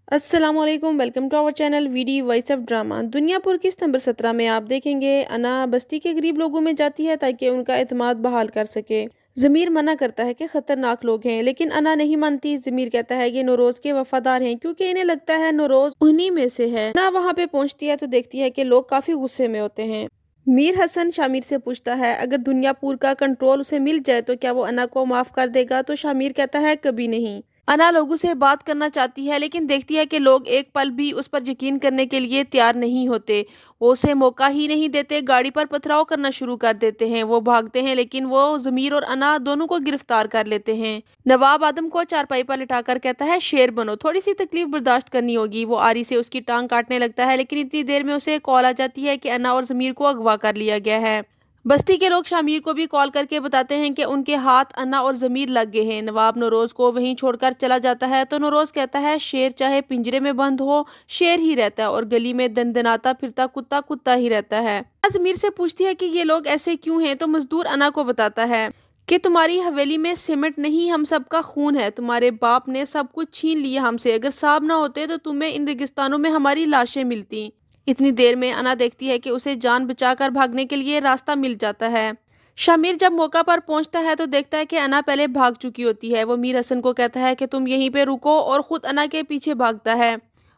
अस्सलामुअलैकुम, welcome to our channel VD voice of drama. Duniyapur किस्त number 17 में आप देखेंगे अना बस्ती के गरीब लोगों में जाती है ताकि उनका एतमाद बहाल कर सके। ज़मीर मना करता है कि खतरनाक लोग हैं, लेकिन अना नहीं मानती। ज़मीर कहता है कि नौरोज के वफादार हैं क्योंकि इन्हें लगता है नौरोज उन्हीं में से है। अना वहाँ पे पहुंचती है तो देखती है कि लोग काफी गुस्से में होते हैं। मीर हसन शामिर से पूछता है अगर दुनियापुर का कंट्रोल उसे मिल जाए तो क्या वो अना को माफ कर देगा, तो शामिर कहता है कभी नहीं। अना लोगों से बात करना चाहती है लेकिन देखती है कि लोग एक पल भी उस पर यकीन करने के लिए तैयार नहीं होते। वो उसे मौका ही नहीं देते, गाड़ी पर पथराव करना शुरू कर देते हैं। वो भागते हैं लेकिन वो ज़मीर और अना दोनों को गिरफ्तार कर लेते हैं। नवाब आदम को चारपाई पर लिटाकर कहता है शेर बनो, थोड़ी सी तकलीफ बर्दाश्त करनी होगी। वो आरी से उसकी टांग काटने लगता है लेकिन इतनी देर में उसे कॉल आ जाती है कि अना और ज़मीर को अगवा कर लिया गया है। बस्ती के लोग शामिर को भी कॉल करके बताते हैं कि उनके हाथ अन्ना और जमीर लग गए हैं। नवाब नौरोज को वहीं छोड़कर चला जाता है तो नौरोज कहता है शेर चाहे पिंजरे में बंद हो, शेर ही रहता है और गली में दनदनाता फिरता कुत्ता कुत्ता ही रहता है। जमीर से पूछती है कि ये लोग ऐसे क्यों हैं तो मजदूर अन्ना को बताता है कि तुम्हारी हवेली में सीमेंट नहीं, हम सबका खून है। तुम्हारे बाप ने सब कुछ छीन लिया हमसे, अगर साहब ना होते तो तुम्हें इन रेगिस्तानों में हमारी लाशें मिलती। इतनी देर में अना देखती है कि उसे जान बचाकर भागने के लिए रास्ता मिल जाता है। शामिर जब मौका पर पहुंचता है तो देखता है कि अना पहले भाग चुकी होती है। वो मीर हसन को कहता है कि तुम यहीं पे रुको और खुद अना के पीछे भागता है।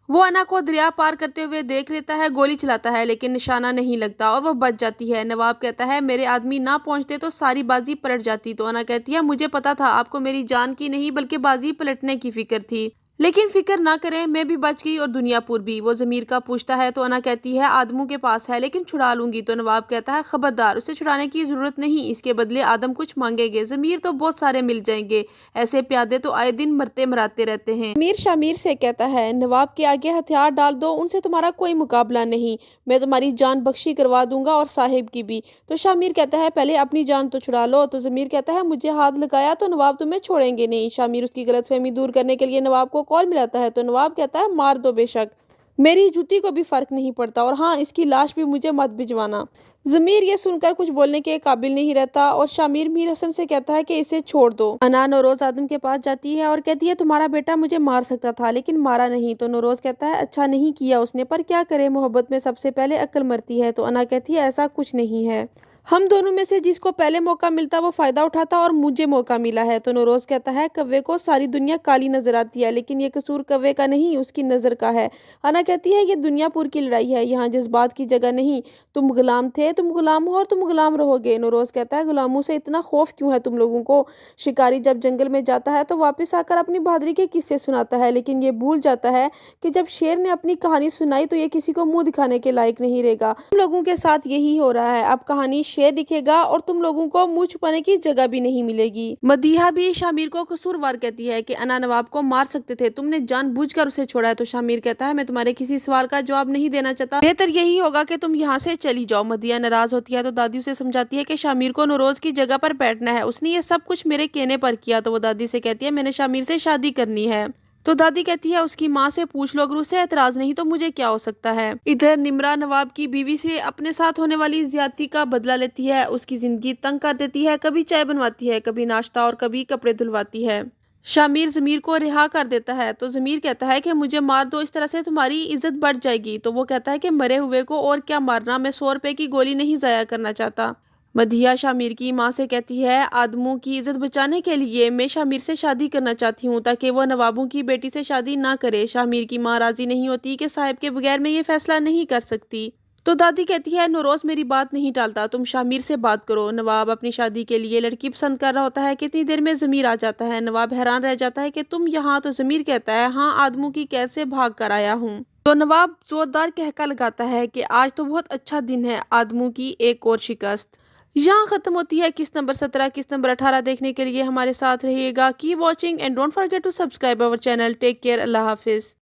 वो अना को दरिया पार करते हुए देख लेता है, गोली चलाता है लेकिन निशाना नहीं लगता और वो बच जाती है। नवाब कहता है मेरे आदमी ना पहुंचते तो सारी बाजी पलट जाती। तो अना कहती है मुझे पता था आपको मेरी जान की नहीं बल्कि बाजी पलटने की फिक्र थी, लेकिन फिक्र ना करें, मैं भी बच गई और दुनियापुर भी। वो जमीर का पूछता है तो अना कहती है आदमों के पास है लेकिन छुड़ा लूंगी। तो नवाब कहता है खबरदार, उसे छुड़ाने की जरूरत नहीं, इसके बदले आदम कुछ मांगेंगे, जमीर तो बहुत सारे मिल जाएंगे। ऐसे प्यादे तो आए दिन मरते मराते रहते हैं। मीर शामिर से कहता है नवाब के आगे हथियार डाल दो, उनसे तुम्हारा कोई मुकाबला नहीं, मैं तुम्हारी जान बख्शी करवा दूंगा और साहिब की भी। तो शामिर कहता है पहले अपनी जान तो छुड़ा लो। तो जमीर कहता है मुझे हाथ लगाया तो नवाब तुम्हें छोड़ेंगे नहीं। शामिर उसकी गलतफहमी दूर करने के लिए नवाब को कॉल मिलाता है तो नवाब कहता है मार दो बेशक, मेरी जूती को भी फर्क नहीं पड़ता, और हाँ इसकी लाश भी मुझे मत भिजवाना। जमीर ये सुनकर कुछ बोलने के काबिल नहीं रहता और शामिर मीर हसन से कहता है कि इसे छोड़ दो। अना नौरोज आदम के पास जाती है और कहती है तुम्हारा बेटा मुझे मार सकता था लेकिन मारा नहीं। तो नौरोज कहता है अच्छा नहीं किया उसने, पर क्या करे, मोहब्बत में सबसे पहले अक्ल मरती है। तो अना कहती है ऐसा कुछ नहीं है, हम दोनों में से जिसको पहले मौका मिलता वो फायदा उठाता और मुझे मौका मिला है। तो नौरोज कहता है कव्वे को सारी दुनिया काली नजर आती है लेकिन ये कसूर कव्वे का नहीं, उसकी नजर का है। अना कहती है ये दुनियापुर की लड़ाई है, यहाँ जज्बात की जगह नहीं। तुम गुलाम थे, तुम गुलाम हो और तुम गुलाम रहोगे। नौरोज कहता है गुलामों से इतना खौफ क्यों है तुम लोगों को? शिकारी जब जंगल में जाता है तो वापस आकर अपनी बहादुरी के किस्से सुनाता है लेकिन ये भूल जाता है कि जब शेर ने अपनी कहानी सुनाई तो ये किसी को मुंह दिखाने के लायक नहीं रहेगा। तुम लोगों के साथ यही हो रहा है, अब कहानी शेर दिखेगा और तुम लोगों को मुंह छुपाने की जगह भी नहीं मिलेगी। मदीहा भी शामिर को कसूरवार कहती है कि अना नवाब को मार सकते थे, तुमने जानबूझकर उसे छोड़ा है। तो शामिर कहता है मैं तुम्हारे किसी सवाल का जवाब नहीं देना चाहता, बेहतर यही होगा कि तुम यहाँ से चली जाओ। मदीहा नाराज होती है तो दादी उसे समझाती है कि शामिर को नौरोज की जगह पर बैठना है, उसने ये सब कुछ मेरे कहने पर किया। तो वो दादी से कहती है मैंने शामिर से शादी करनी है। तो दादी कहती है उसकी माँ से पूछ लो, अगर उसे एतराज नहीं तो मुझे क्या हो सकता है। इधर निमरा नवाब की बीवी से अपने साथ होने वाली ज्यादती का बदला लेती है, उसकी जिंदगी तंग कर देती है, कभी चाय बनवाती है, कभी नाश्ता और कभी कपड़े धुलवाती है। शामिर जमीर को रिहा कर देता है तो जमीर कहता है कि मुझे मार दो, इस तरह से तुम्हारी इज्जत बढ़ जाएगी। तो वो कहता है कि मरे हुए को और क्या मारना, मैं 100 रुपए की गोली नहीं जाया करना चाहता। मधिया शामिर की माँ से कहती है आदमों की इज्जत बचाने के लिए मैं शामिर से शादी करना चाहती हूँ ताकि वो नवाबों की बेटी से शादी ना करे। शामिर की माँ राजी नहीं होती कि साहिब के बगैर मैं ये फैसला नहीं कर सकती। तो दादी कहती है नौरोज मेरी बात नहीं टालता, तुम शामिर से बात करो। नवाब अपनी शादी के लिए लड़की पसंद कर रहा होता है, कितनी देर में जमीर आ जाता है। नवाब हैरान रह जाता है कि तुम यहाँ। तो जमीर कहता है हाँ आदमों की कैद से भाग कर आया हूँ। तो नवाब जोरदार कहका लगाता है कि आज तो बहुत अच्छा दिन है, आदमों की एक और शिकस्त। यहाँ खत्म होती है किस्त नंबर 17। किस्त नंबर 18 देखने के लिए हमारे साथ रहिएगा। Keep watching and don't forget to subscribe our channel. Take care, अल्लाह हाफिज।